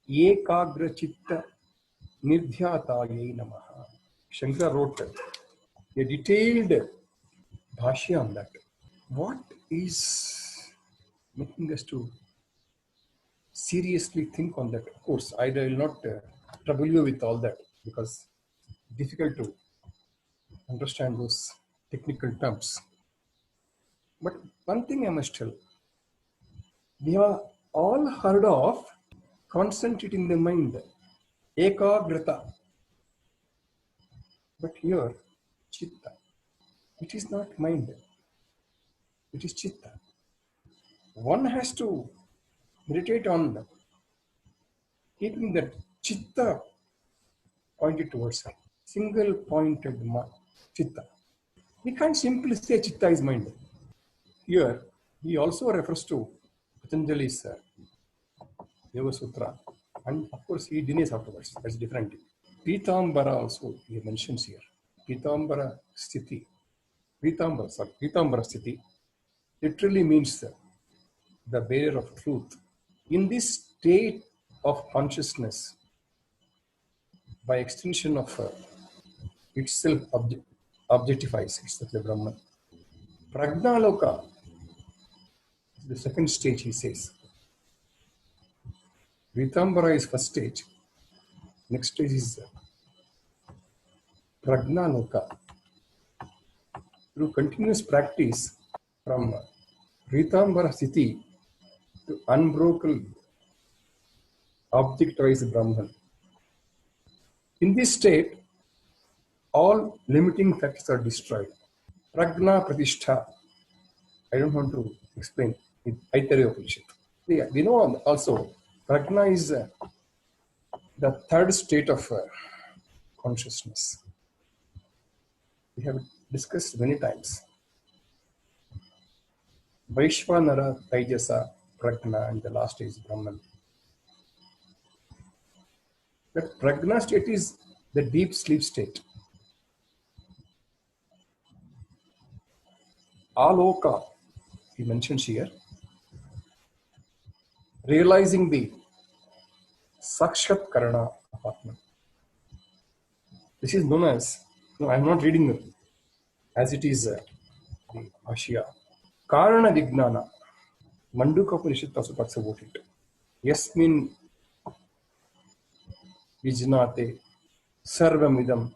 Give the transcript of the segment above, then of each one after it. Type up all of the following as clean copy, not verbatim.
Ekagra Chitta Nidhyataye Namaha. Shankara wrote a detailed bhashya on that. What is making us to seriously think on that? Of course, I will not trouble you with all that because it's difficult to understand those technical terms. But one thing I must tell, we have all heard of concentrating the mind, ekagrata. But here, chitta. It is not mind, it is chitta. One has to meditate on keeping that chitta pointed towards her. Single pointed chitta. We can't simply say chitta is mind. Here, he also refers to Patanjali's Yoga Sutra. And of course, he denies afterwards. That's different. Pitambara also he mentions here. Pitambara Sthiti. Pitambara Sthiti literally means the bearer of truth. In this state of consciousness, by extension of itself objectifies itself the Brahman. Pragnaloka, the second stage, he says. Vitambara is first stage. Next stage is Pragnaloka. Through continuous practice from Ritambara Sthiti to unbroken objectivized Brahman. In this state, all limiting factors are destroyed. Pragna Pratishtha. I don't want to explain it. Aitareya Upanishad. We know also Pragna is the third state of consciousness. We have discussed many times. Vaishvanara, Taijasa, Pragna, and the last stage is Brahman. That Pragna state is the deep sleep state. Aloka, he mentions here, realizing the Sakshat Karana of Atman. This is known as, no, I am not reading it as it is the Bhashya. Karana Vignana. Manduka Upanishad also talks about it. Yasmin Vijnate Sarvamidam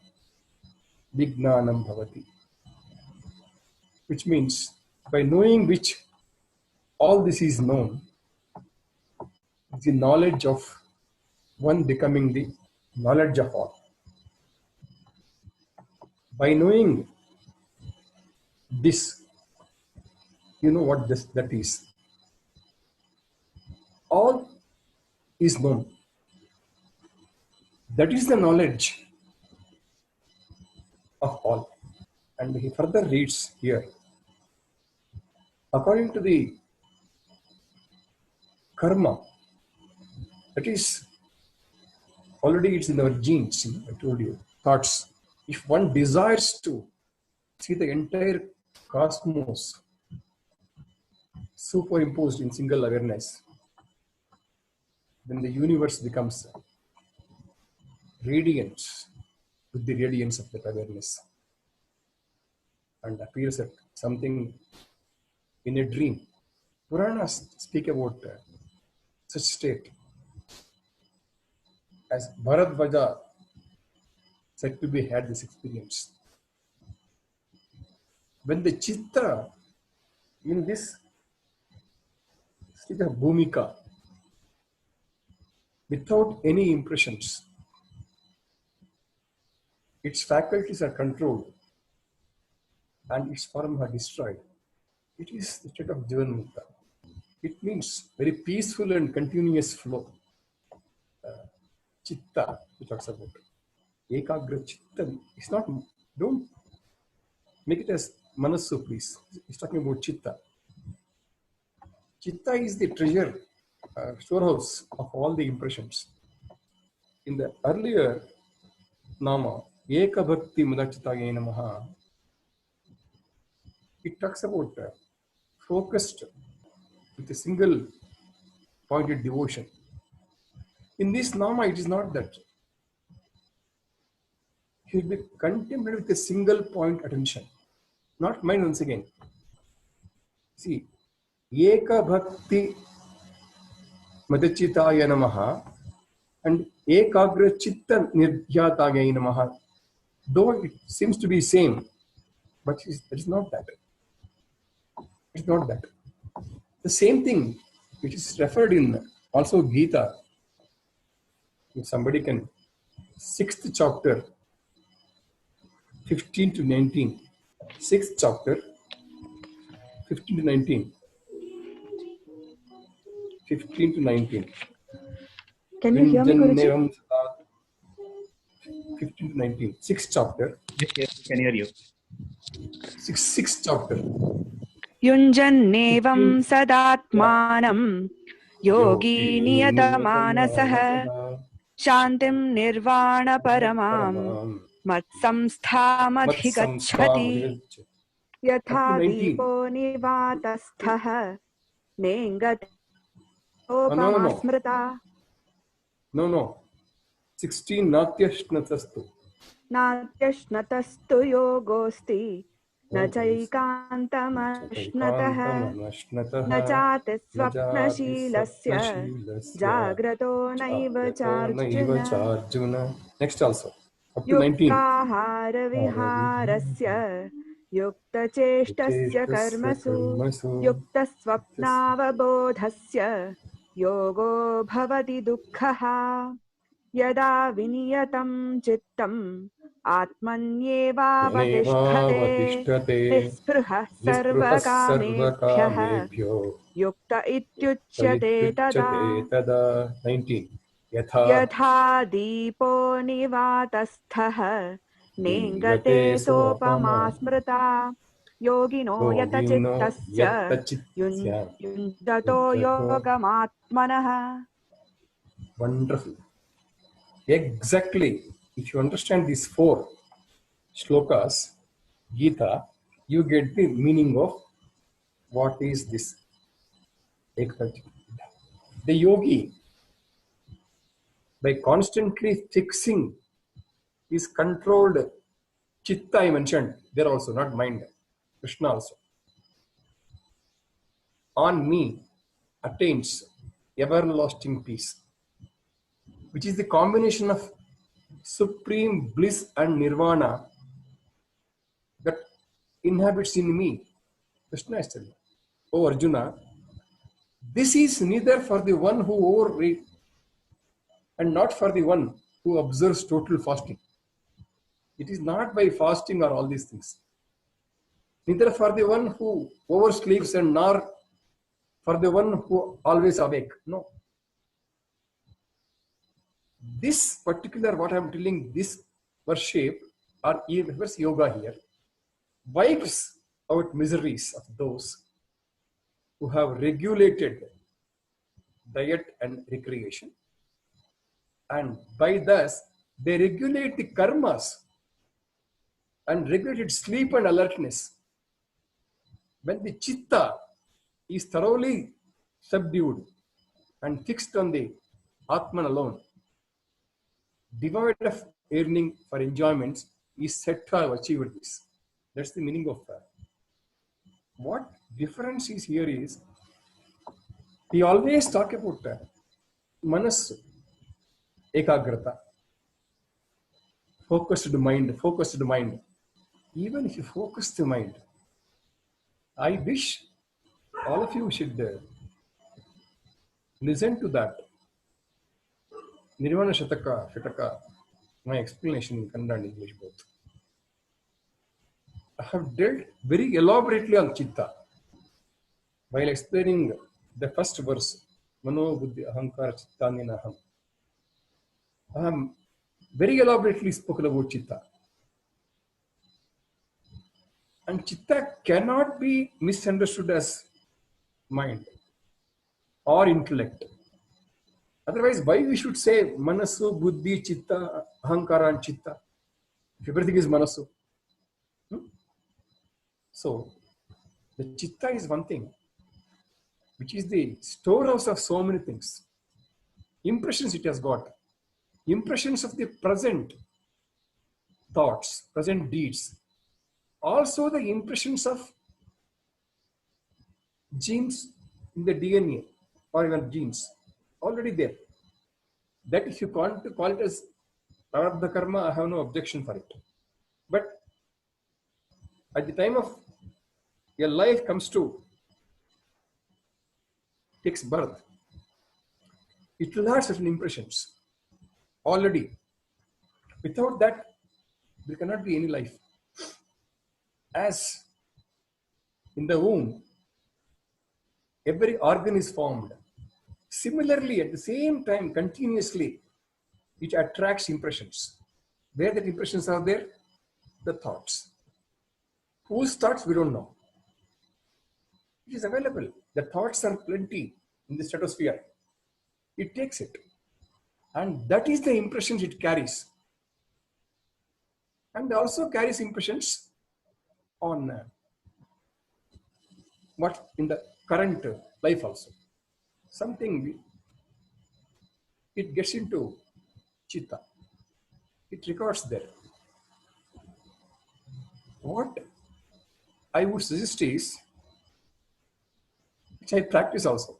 Vignanam Bhavati. Which means, by knowing which all this is known, the knowledge of one becoming the knowledge of all. By knowing this, you know what that is. All is known. That is the knowledge of all. And he further reads here, according to the karma, that is already it's in our genes, I told you, thoughts. If one desires to see the entire cosmos superimposed in single awareness, then the universe becomes radiant with the radiance of that awareness and appears as something in a dream. Puranas speak about such state as Bharadvaja said to be had this experience. When the chitta in this state of bhumika, without any impressions, its faculties are controlled and its form are destroyed. It is the state of Jivanmukta. It means very peaceful and continuous flow. Chitta, he talks about. Ekagra Chitta. It's not, don't make it as Manasu, please. He's talking about Chitta. Chitta is the treasure, storehouse of all the impressions. In the earlier Nama, Eka Bhakti Mudachitaye Namaha, it talks about focused with a single pointed devotion. In this nama, it is not that. He will be contemplated with a single point attention. Not mind once again. See, Eka Bhakti Madachitaya Namaha and Ekagra Chitta Nidhyataya Namaha. Though it seems to be same, but it is not that. It's not that. The same thing, which is referred in also Gita. If somebody can, 6th chapter, 15 to 19. 6th chapter, 15 to 19. 15 to 19. Can you hear me, Guruji? 15 to 19. 6th chapter. Yes, can hear you. 6th chapter. Yunjannevam sadatmanam yogi niyatamanasah shantim nirvana paramam matsamsthamadhigacchati yatha deepo nivatastha nengat opamasmrita. No. 16 natyashnatastu. Natyashnatastu yogosti na chaikantamashnatah na chati swapnashilasya jagrato naiva charjuna. Next also. Up to 19. Yuktahara viharasya yukta cheshtasya karmasu yukta swapnavabodhasya yogo bhavati dukkhaha yada viniyatam chittam atmanyevavadishthate nispruha sarvakamebhyah yukta ityuchyate tada. 19. Yatha deepo nivatastha nengate sopama smrita yogino yatachittasya yundato yogamatmanah. Wonderful. Exactly. If you understand these 4 shlokas, Gita, you get the meaning of what is this. The yogi, by constantly fixing his controlled chitta, I mentioned, there also, not mind, Krishna also, on me, attains everlasting peace, which is the combination of supreme bliss and nirvana that inhabits in me. Krishna is telling, oh Arjuna, this is neither for the one who overeat and not for the one who observes total fasting. It is not by fasting or all these things. Neither for the one who oversleeps and nor for the one who always awake. No. This particular, what I am telling, this worship or reverse yoga here, wipes out miseries of those who have regulated diet and recreation, and by thus they regulate the karmas and regulated sleep and alertness. When the chitta is thoroughly subdued and fixed on the Atman alone, devoid of yearning for enjoyments, is said to have achieved this. That's the meaning of that. What difference is here is, we always talk about manas, ekagrata, focused mind. Even if you focus the mind, I wish all of you should listen to that. Nirvana Shataka, my explanation in Kannada and English both. I have dealt very elaborately on Chitta while explaining the first verse, Mano Buddhi Ahankara Chittanina. I have very elaborately spoken about Chitta. And Chitta cannot be misunderstood as mind or intellect. Otherwise, why we should say Manasu, Buddhi, Chitta, Ahankara and Chitta? If everything is Manasu. So, the Chitta is one thing, which is the storehouse of so many things. impressions it has got, impressions of the present thoughts, present deeds, also the impressions of genes in the DNA or even genes already there. That if you want to call it as prarabdha karma, I have no objection for it. But at the time of your life comes to takes birth, it will have certain impressions already. Without that, there cannot be any life. As in the womb, every organ is formed. Similarly, at the same time, continuously, it attracts impressions. Where the impressions are there? The thoughts. Whose thoughts? We don't know. It is available. The thoughts are plenty in the stratosphere. It takes it. And that is the impressions it carries. And also carries impressions on what in the current life also. Something, it gets into chitta. It records there. What I would suggest is, which I practice also,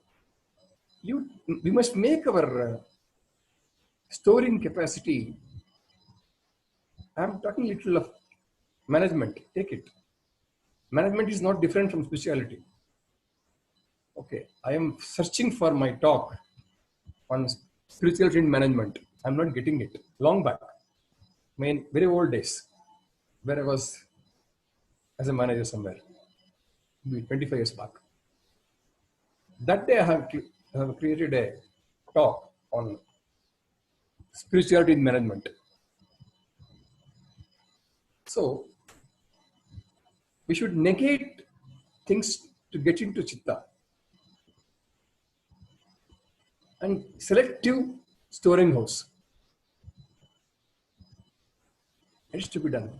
we must make our storing capacity. I'm talking little of management. Take it. Management is not different from spirituality. Okay, I am searching for my talk on spirituality and management. I'm not getting it. Long back, my very old days, where I was as a manager somewhere, maybe 25 years back. That day I have created a talk on spirituality in management. So we should negate things to get into chitta. And selective storing house. It is to be done.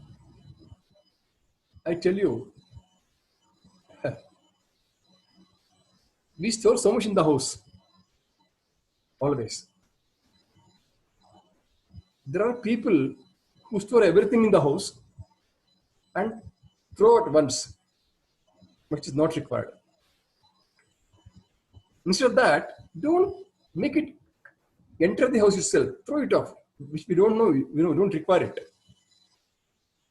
I tell you, we store so much in the house. Always. There are people who store everything in the house and throw at once, which is not required. Instead of that, don't make it enter the house itself. Throw it off, which we don't know, don't require it.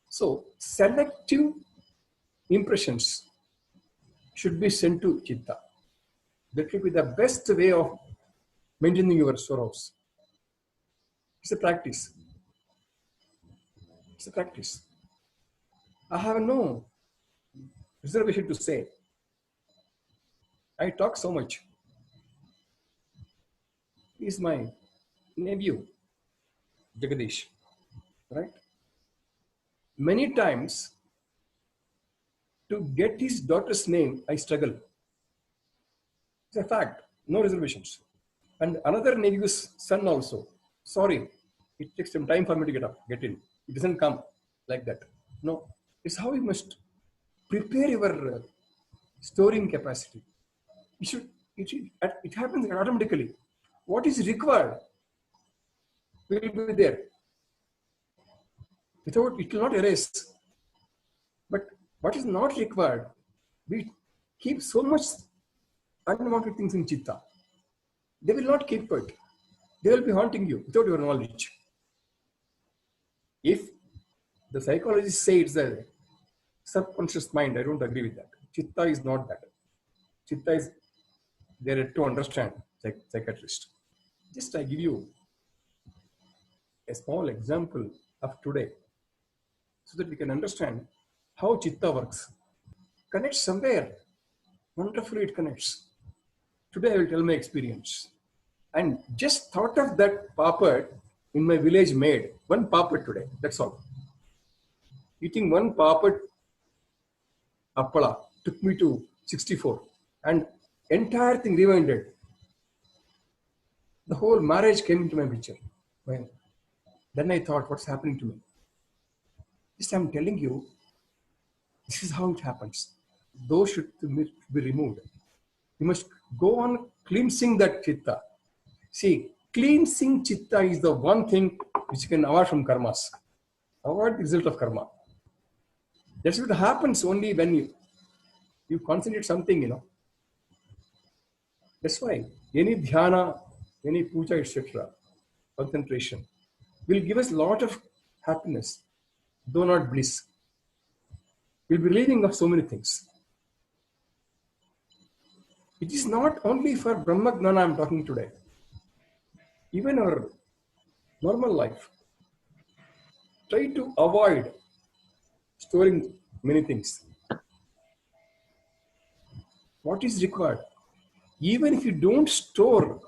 So selective impressions should be sent to chitta. That will be the best way of maintaining your storehouse. It's a practice. It's a practice. I have no reservation to say. I talk so much. He is my nephew, Jagadish, right? Many times, to get his daughter's name, I struggle. It's a fact, no reservations. And another nephew's son also. Sorry, it takes some time for me to get in. It doesn't come like that. No, it's how you must prepare your storing capacity. It happens automatically. What is required will be there. Without, it will not erase. But what is not required, we keep so much unwanted things in chitta. They will not keep it. They will be haunting you without your knowledge. If the psychologists say it's a subconscious mind, I don't agree with that. Chitta is not that. Chitta is there to understand, psychiatrist. Just I give you a small example of today so that we can understand how chitta works. Connects somewhere. Wonderfully it connects. Today I will tell my experience. And just thought of that papad in my village made. One papad today, that's all. Eating one papad appala took me to 64. And entire thing rewinded. The whole marriage came into my picture. Well, then I thought, what's happening to me? This I'm telling you, this is how it happens. Those should be removed. You must go on cleansing that chitta. See, cleansing chitta is the one thing which you can avoid from karmas. Avoid the result of karma. That's what happens only when you concentrate something. That's why any dhyana, any puja, etc., concentration will give us a lot of happiness, though not bliss. We'll be relieving of so many things. It is not only for Brahma Gnana I'm talking today. Even our normal life, try to avoid storing many things. What is required? Even if you don't store,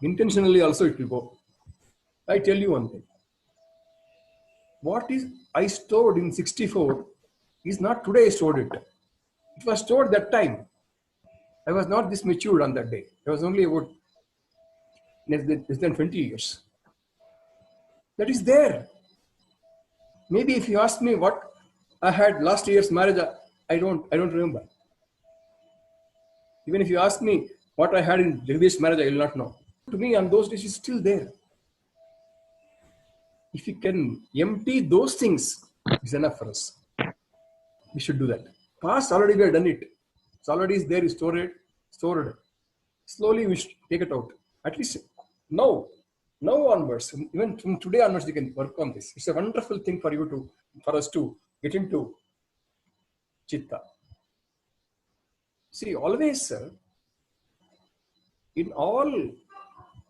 intentionally also it will go. I tell you one thing. What is I stored in 64 is not today I stored it. It was stored that time. I was not this matured on that day. I was only about less than 20 years. That is there. Maybe if you ask me what I had last year's marriage, I don't remember. Even if you ask me what I had in Jagdish's marriage, I will not know. To me, on those days, it's still there. If you can empty those things, it's enough for us. We should do that. Past, already we have done it. It's already is there, stored. Slowly we should take it out. At least now onwards, even from today onwards, you can work on this. It's a wonderful thing for us to get into chitta. See, always, in all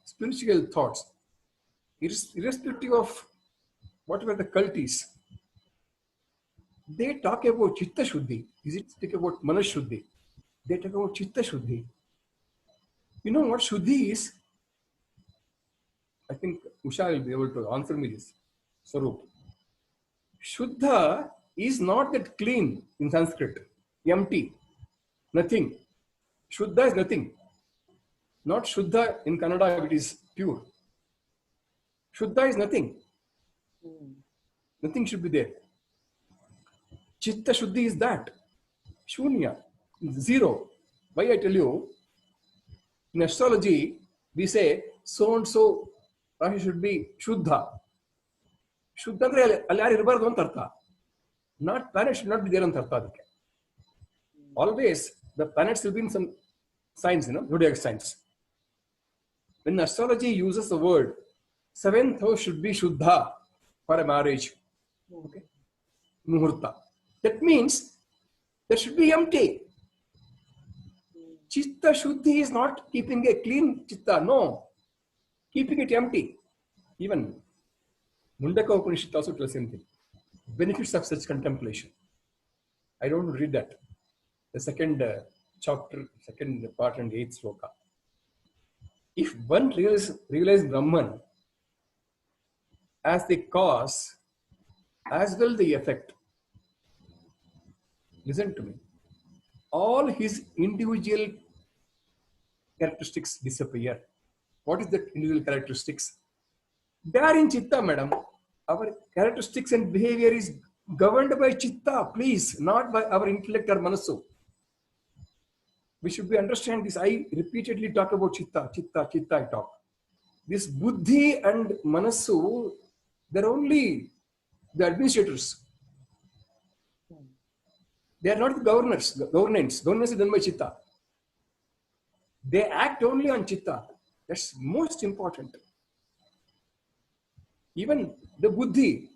spiritual thoughts, irrespective of whatever the cult is, they talk about chitta shuddhi. Is it speak about manas shuddhi? They talk about chitta shuddhi. You know what shuddhi is? I think Usha will be able to answer me this. Sarup. Shuddha is not that clean in Sanskrit. Empty. Nothing. Shuddha is nothing. Not Shuddha in Kannada, it is pure. Shuddha is nothing. Nothing should be there. Chitta Shuddhi is that. Shunya. Zero. Why I tell you? In astrology, we say so and so Rashi should be Shuddha. Shuddha andre alli yaru irbaradu anta artha. Not planet should not be there anta artha adike. Always the planets will be in some signs, zodiac signs. When astrology uses the word, 7th house should be Shuddha for a marriage. Okay. Muhurta. That means there should be empty. Chitta Shuddhi is not keeping a clean chitta, no. Keeping it empty. Even Mundaka Upanishad also tells the same thing. Benefits of such contemplation. I don't read that. The second chapter, second part and 8th sloka. If one realizes Brahman as the cause, as well the effect, listen to me, all his individual characteristics disappear. What is the individual characteristics? They are in chitta, madam. Our characteristics and behavior is governed by chitta, please, not by our intellect or manasu. We should be understand this. I repeatedly talk about chitta, I talk. This buddhi and manasu, they're only the administrators. They are not the governors. Governance is done by chitta. They act only on chitta. That's most important. Even the buddhi,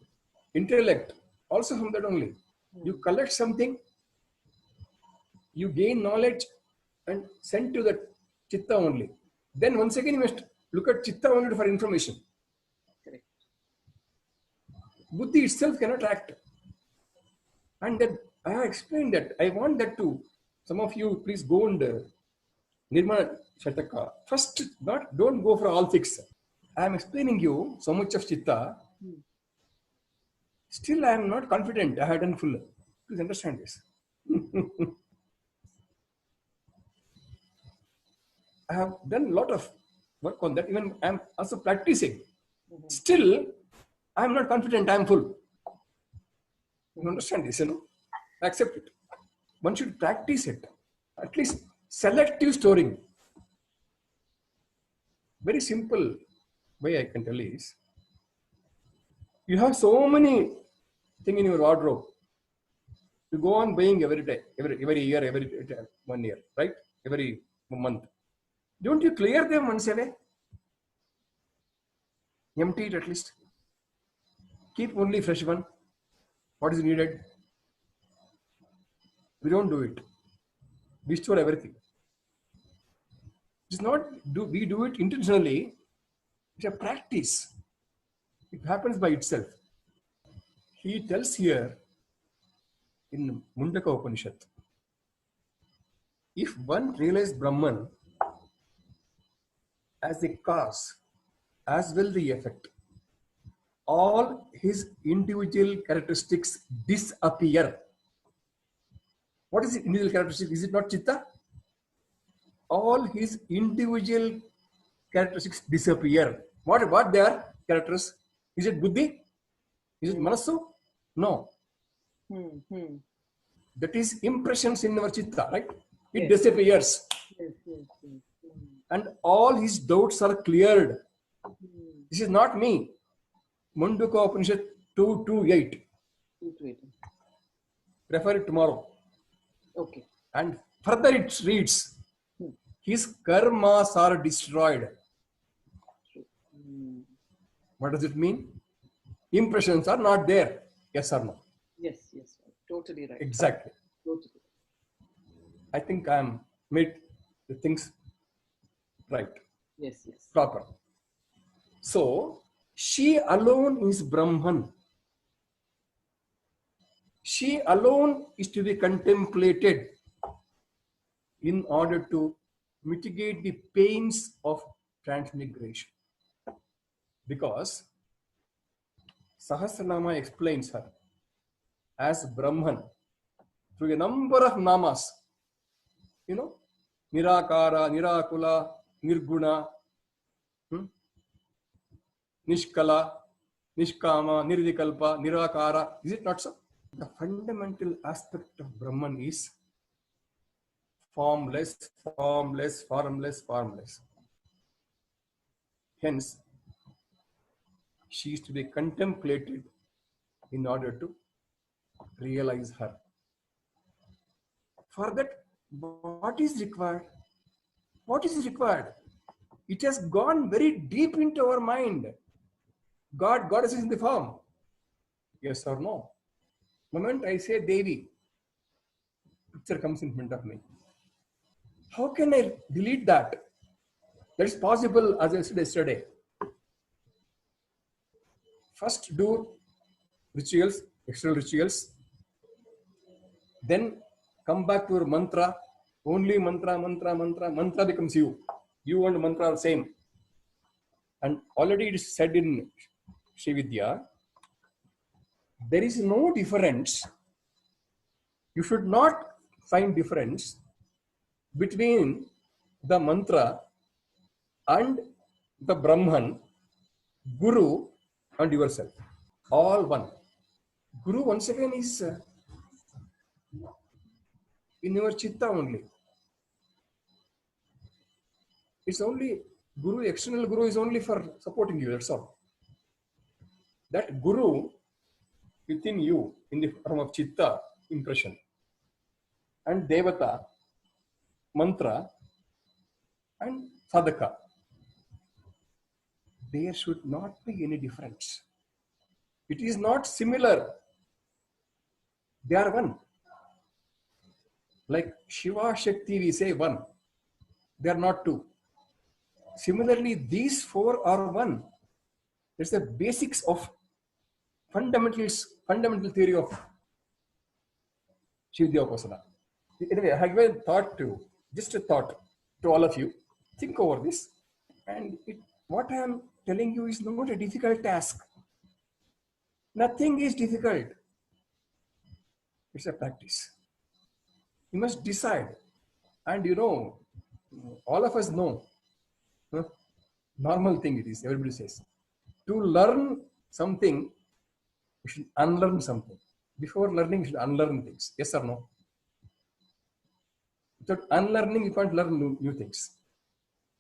intellect, also from that only. You collect something, you gain knowledge and send to the chitta only. Then once again you must look at chitta only for information. Correct. Buddhi itself cannot act. And then I have explained that. I want that to some of you, please go and Nirmana Shataka. First, don't go for all six. I am explaining you so much of chitta. Still, I am not confident I have done full. Please understand this. I have done a lot of work on that. Even I am also practicing. Still, I am not confident I am full. You understand this, Accept it. One should practice it. At least selective storing. Very simple way I can tell is, you have so many things in your wardrobe. You go on buying every day, every year, every 1 year, right? Every month. Don't you clear them once a day? Empty it at least. Keep only fresh one. What is needed? We don't do it. We store everything. It's not we do it intentionally. It's a practice. It happens by itself. He tells here in Mundaka Upanishad, if one realizes Brahman as the cause as well the effect, all his individual characteristics disappear. What is the individual characteristic? Is it not Chitta? All his individual characteristics disappear. What they are characters? Is it Buddhi? Is it Manasu? No. That is impressions in our Chitta, right? It disappears. And all his doubts are cleared. This is not me. Mundaka Upanishad 2:28. Refer it tomorrow. Okay. And further it reads, his karmas are destroyed. What does it mean? Impressions are not there. Yes or no? Yes. Totally right. Exactly. Totally. I think I am made the things right. Yes. Proper. So, she alone is Brahman. She alone is to be contemplated in order to mitigate the pains of transmigration. Because Sahasranama explains her as Brahman through a number of namas. You know, Nirakara, Nirakula, Nirguna, Nishkala, Nishkama, Nirvikalpa, Nirakara. Is it not so? The fundamental aspect of Brahman is formless. Hence, she is to be contemplated in order to realize her. For that, what is required? What is required? It has gone very deep into our mind. Goddess is in the form. Yes or no? Moment I say Devi, picture comes in front of me. How can I delete that? That is possible, as I said yesterday. First do rituals, external rituals. Then come back to your mantra. Only mantra. Mantra becomes you. You and mantra are same. And already it is said in Sri Vidya, there is no difference. You should not find difference between the mantra and the Brahman, Guru and yourself. All one. Guru once again is in your Chitta only. It's only Guru, external Guru is only for supporting you, that's all. That Guru within you in the form of Chitta, impression, and Devata, mantra, and sadhaka. There should not be any difference. It is not similar. They are one. Like Shiva, Shakti, we say one. They are not two. Similarly, these four are one. It's the basics of fundamental theory of Shivya Upasana. Anyway, I have given just a thought to all of you. Think over this. And what I am telling you is not a difficult task. Nothing is difficult. It's a practice. You must decide. And you know, all of us know, normal thing it is, everybody says. To learn something, you should unlearn something. Before learning, you should unlearn things. Yes or no? Without unlearning, you can't learn new things.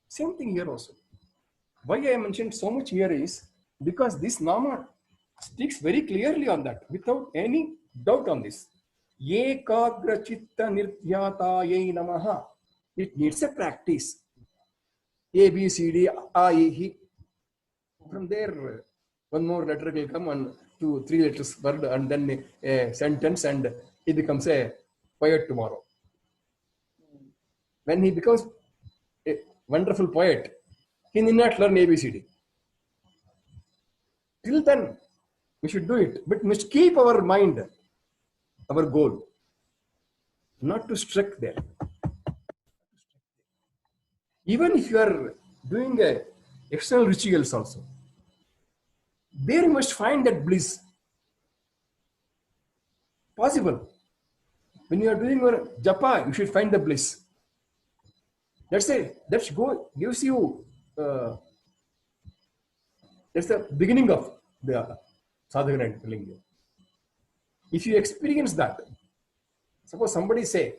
Same thing here also. Why I mentioned so much here is because this Nama speaks very clearly on that without any doubt on this. Ekagra chitta nirdhyataye namaha. It needs a practice. A, B, C, D, A, E, he. From there, one more letter will come and 2, 3 letters word and then a sentence and he becomes a poet tomorrow. When he becomes a wonderful poet, he need not learn ABCD. Till then, we should do it, but we must keep our mind, our goal, not to struck there. Even if you are doing external rituals also, there you must find that bliss. Possible. When you are doing your japa, you should find the bliss. That's it. That's gives you. That's the beginning of the sadhana I'm telling you. If you experience that, suppose somebody say,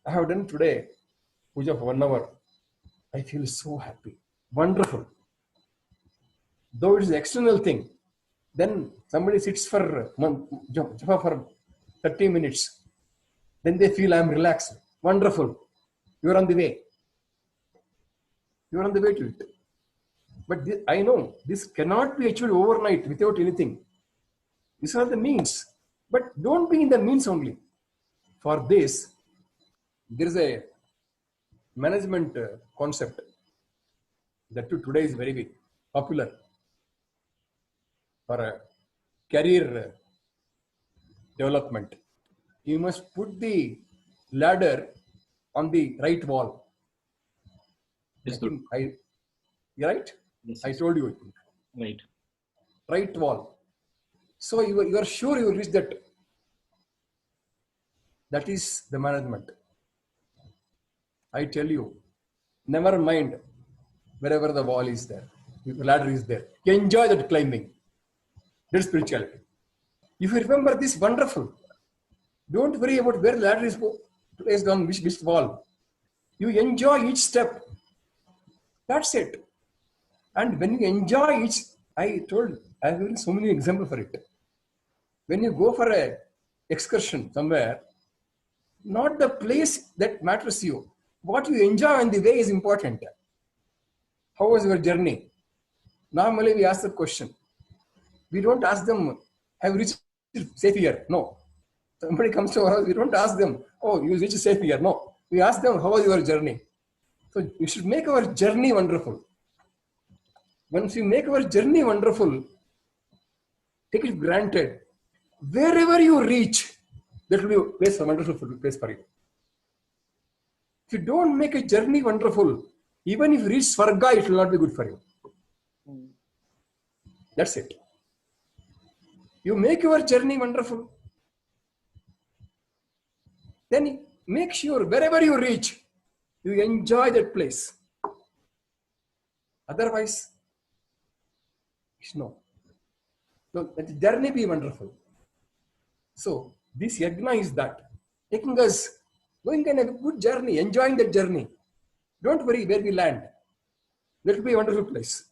I have done today puja for 1 hour. I feel so happy. Wonderful. Though it is an external thing, then somebody sits for japa for 30 minutes. Then they feel I am relaxed. Wonderful. You are on the way. You are on the way to it. But I know this cannot be achieved overnight without anything. These are the means. But don't be in the means only. For this, there is a management concept that today is very big, popular for a career development. You must put the ladder on the right wall. Yes, You right? Yes, I told you. right. Right wall. So you are sure you will reach that. That is the management. I tell you, never mind wherever the wall is there, the ladder is there. Enjoy that climbing. That's spirituality. If you remember this, wonderful. Don't worry about where the ladder is placed on which wall. You enjoy each step. That's it. And when you enjoy each, I have given so many examples for it. When you go for a excursion somewhere, not the place that matters to you. What you enjoy on the way is important. How was your journey? Normally we ask the question. We don't ask them, have you reached safe here? No. Somebody comes to our house, we don't ask them, oh, you reached safe here. No. We ask them, how was your journey? So we should make our journey wonderful. Once you make our journey wonderful, take it granted. Wherever you reach, that will be a place, a wonderful place for you. If you don't make a journey wonderful, even if you reach Swarga, it will not be good for you. That's it. You make your journey wonderful. Then make sure wherever you reach, you enjoy that place. Otherwise, no. So let the journey be wonderful. So this yajna is that, taking us, going on a good journey, enjoying that journey. Don't worry where we land. That will be a wonderful place.